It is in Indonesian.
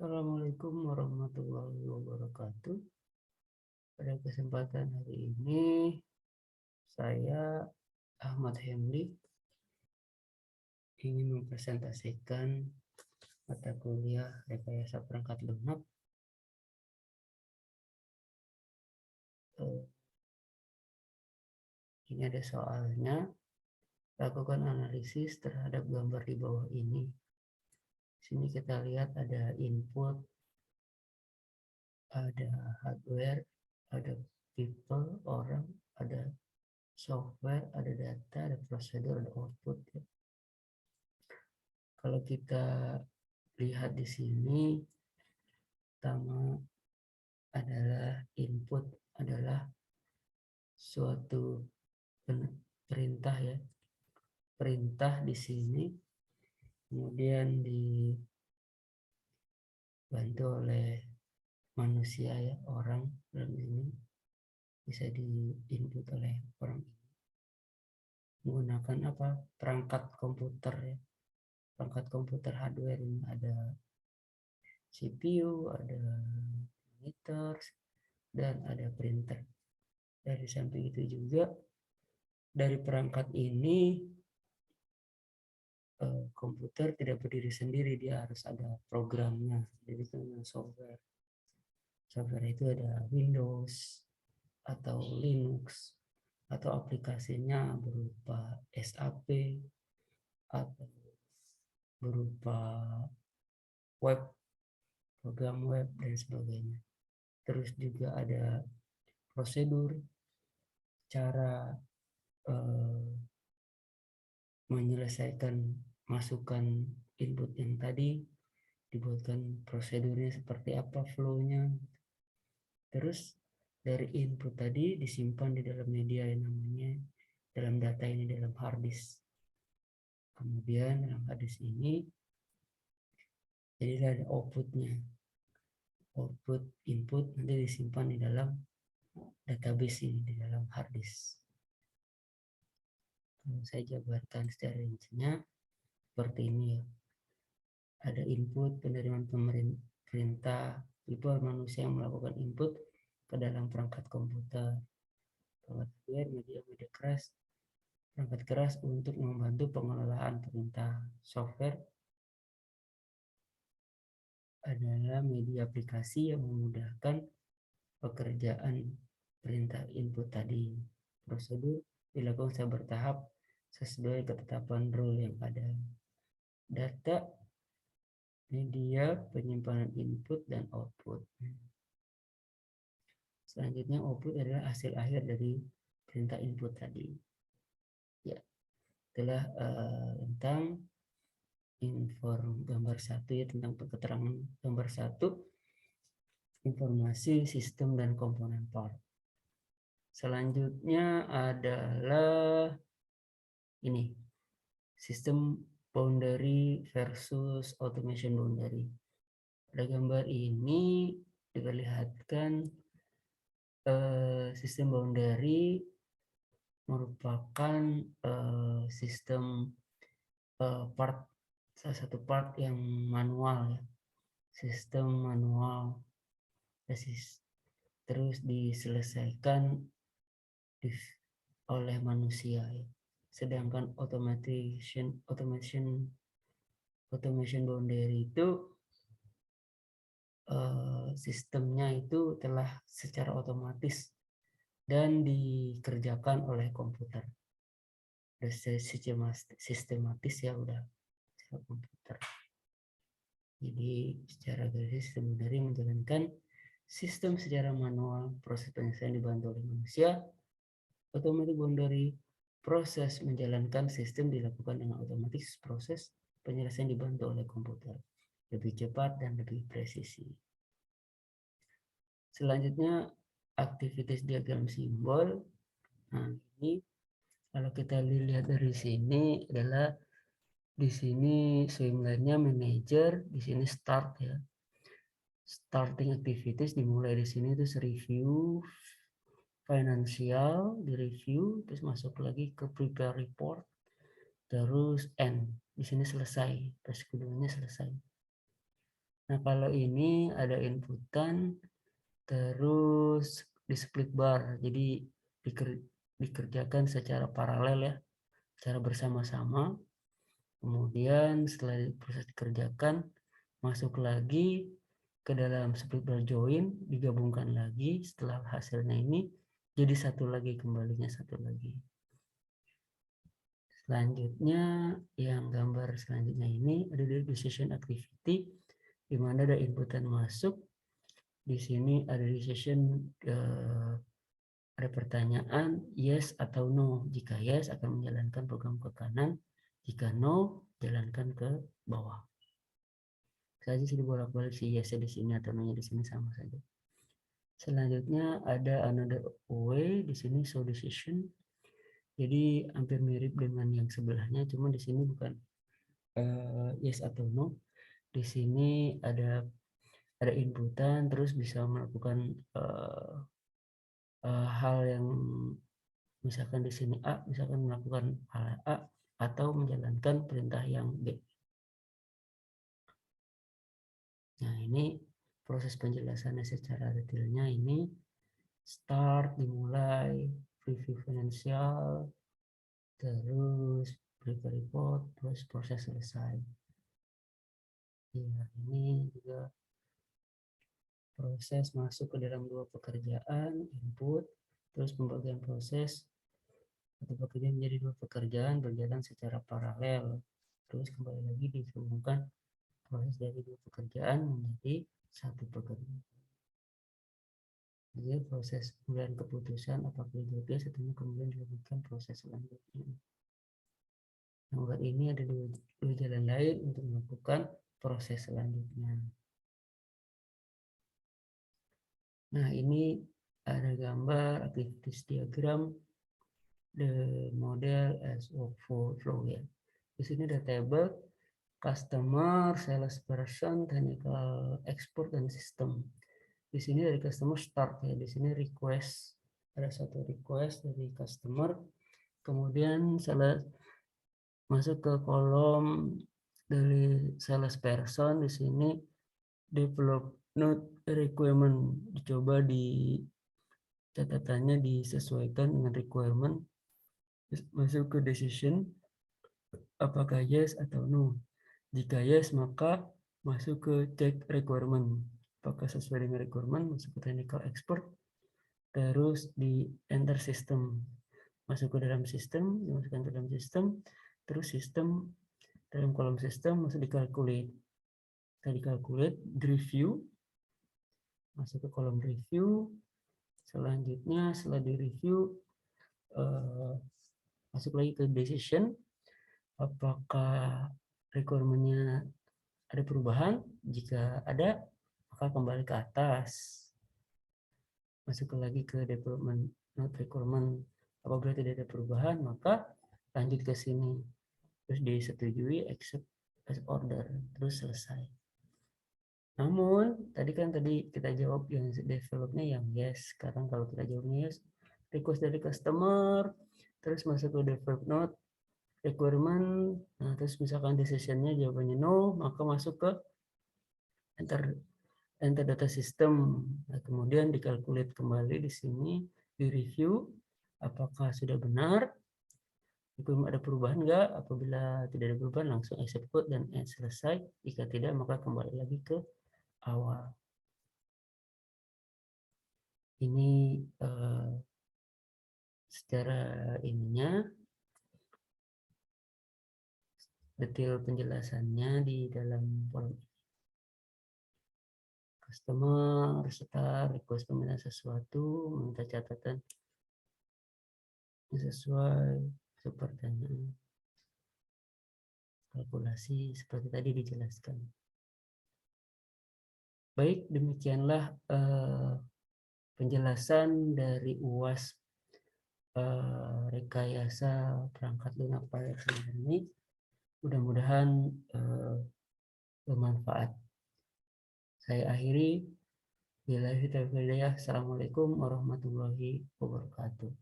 Assalamualaikum warahmatullahi wabarakatuh. Pada kesempatan hari ini, saya Ahmad Hemli ingin mempresentasikan mata kuliah rekayasa perangkat lunak. Ini ada soalnya. Lakukan analisis terhadap gambar di bawah ini. Sini kita lihat ada input, ada hardware, ada people, orang, ada software, ada data, ada prosedur, ada output. Kalau kita lihat di sini, pertama adalah input adalah suatu perintah ya. Perintah di sini kemudian dibantu oleh manusia ya, orang dalam ini bisa diinput oleh orang ini menggunakan perangkat komputer ya. Perangkat komputer hardware ini ada CPU, ada monitor, dan ada printer. Dari samping itu juga dari perangkat ini komputer tidak berdiri sendiri, dia harus ada programnya. Jadi dengan software itu ada Windows atau Linux atau aplikasinya berupa SAP atau berupa web, program web dan sebagainya. Terus juga ada prosedur, cara menyelesaikan masukan input yang tadi, dibuatkan prosedurnya seperti apa, flow-nya. Terus dari input tadi disimpan di dalam media yang namanya, dalam data ini dalam hard disk. Kemudian dalam hard disk ini jadi ada outputnya. Output input nanti disimpan di dalam database ini, di dalam hard disk. Kalau saya jabarkan secara rincinya seperti ini ya. Ada input, penerimaan perintah, itu manusia yang melakukan input ke dalam perangkat komputer. Perangkat hardware, media keras, perangkat keras untuk membantu pengelolaan perintah. Software adalah media aplikasi yang memudahkan pekerjaan perintah input tadi. Prosedur dilakukan secara bertahap sesuai ketetapan rule yang ada. Data, media, penyimpanan input dan output. Selanjutnya output adalah hasil akhir dari perintah input tadi. Ya, itulah tentang gambar 1 ya, tentang keterangan gambar 1, informasi sistem dan komponen part. Selanjutnya adalah ini, sistem boundary versus automation boundary. Pada gambar ini diperlihatkan sistem boundary merupakan sistem part, salah satu part yang manual ya, sistem manual terus diselesaikan oleh manusia ya. Sedangkan automation boundary itu sistemnya itu telah secara otomatis dan dikerjakan oleh komputer. Udah sistematis ya, udah komputer. Jadi secara garis sebenarnya menjalankan sistem secara manual, proses penyelesaian dibantu oleh manusia. Automatic boundary, proses menjalankan sistem dilakukan dengan otomatis, proses penyelesaian dibantu oleh komputer. Lebih cepat dan lebih presisi. Selanjutnya aktivitas diagram simbol. Nah, ini kalau kita lihat dari sini adalah di sini swimlane-nya manager, di sini start ya. Starting activities dimulai di sini terus review financial, di review terus masuk lagi ke prepare report, terus end. Di sini selesai, prosedurnya selesai. Nah, kalau ini ada inputan terus di split bar. Jadi dikerjakan secara paralel ya, secara bersama-sama. Kemudian setelah proses dikerjakan, masuk lagi ke dalam split bar join, digabungkan lagi. Setelah hasilnya ini jadi satu lagi, kembalinya satu lagi. Selanjutnya yang gambar selanjutnya ini ada di decision activity, di mana ada inputan masuk. Di sini ada decision, ada pertanyaan yes atau no. Jika yes akan menjalankan program ke kanan, jika no jalankan ke bawah. Saja sih bolak-balik si yes di sini atau no di sini sama saja. Selanjutnya ada another way, di sini show decision. Jadi hampir mirip dengan yang sebelahnya, cuma di sini bukan yes atau no. Di sini ada inputan, terus bisa melakukan hal yang misalkan di sini A, misalkan melakukan hal A atau menjalankan perintah yang B. Nah, ini proses penjelasannya secara detailnya. Ini start, dimulai, preview finansial, terus prepare report, terus proses selesai. Ya, ini juga proses masuk ke dalam dua pekerjaan, input, terus pembagian proses atau pekerjaan menjadi dua pekerjaan berjalan secara paralel. Terus kembali lagi dihubungkan proses dari dua pekerjaan menjadi satu pekerjaan. Jadi proses pengambilan keputusan apakah dijaga setelah kemudian dilakukan proses selanjutnya. Nomor ini ada dua jalan lain untuk melakukan proses selanjutnya. Nah, ini ada gambar activities diagram the model as workflow ya. Di sini ada table customer, salesperson, technical expert, dan sistem. Di sini dari customer start ya. Di sini request, ada satu request dari customer. Kemudian masuk ke kolom dari salesperson. Di sini develop note requirement, dicoba di catatannya disesuaikan dengan requirement. Masuk ke decision, apakah yes atau no. Jika yes, maka masuk ke check requirement, apakah sesuai dengan requirement, masuk ke technical expert, terus di enter system, masuk ke dalam sistem, dimasukkan ke dalam sistem, terus sistem dalam kolom sistem masuk di calculate. Kita di calculate, review, masuk ke kolom review. Selanjutnya setelah di review, masuk lagi ke decision, apakah requirement-nya ada perubahan. Jika ada, maka kembali ke atas, masuk lagi ke development not requirement. Apabila tidak ada perubahan, maka lanjut ke sini, terus disetujui, accept as order, terus selesai. Namun tadi kita jawab yang developnya yang yes. Sekarang kalau kita jawabnya yes, request dari customer, terus masuk ke develop note requirement, nah terus misalkan decisionnya jawabannya no, maka masuk ke enter data system. Nah, kemudian dikalkulate kembali di sini, di review apakah sudah benar, ada perubahan enggak. Apabila tidak ada perubahan, langsung execute dan selesai. Jika tidak, maka kembali lagi ke awal. Ini secara ininya, detail penjelasannya di dalam form customer, start, request pemindahan sesuatu, meminta catatan sesuai pertanyaan, kalkulasi seperti tadi dijelaskan. Baik, demikianlah penjelasan dari UAS rekayasa perangkat lunak pada ini. Mudah-mudahan bermanfaat. Saya akhiri. Assalamualaikum warahmatullahi wabarakatuh.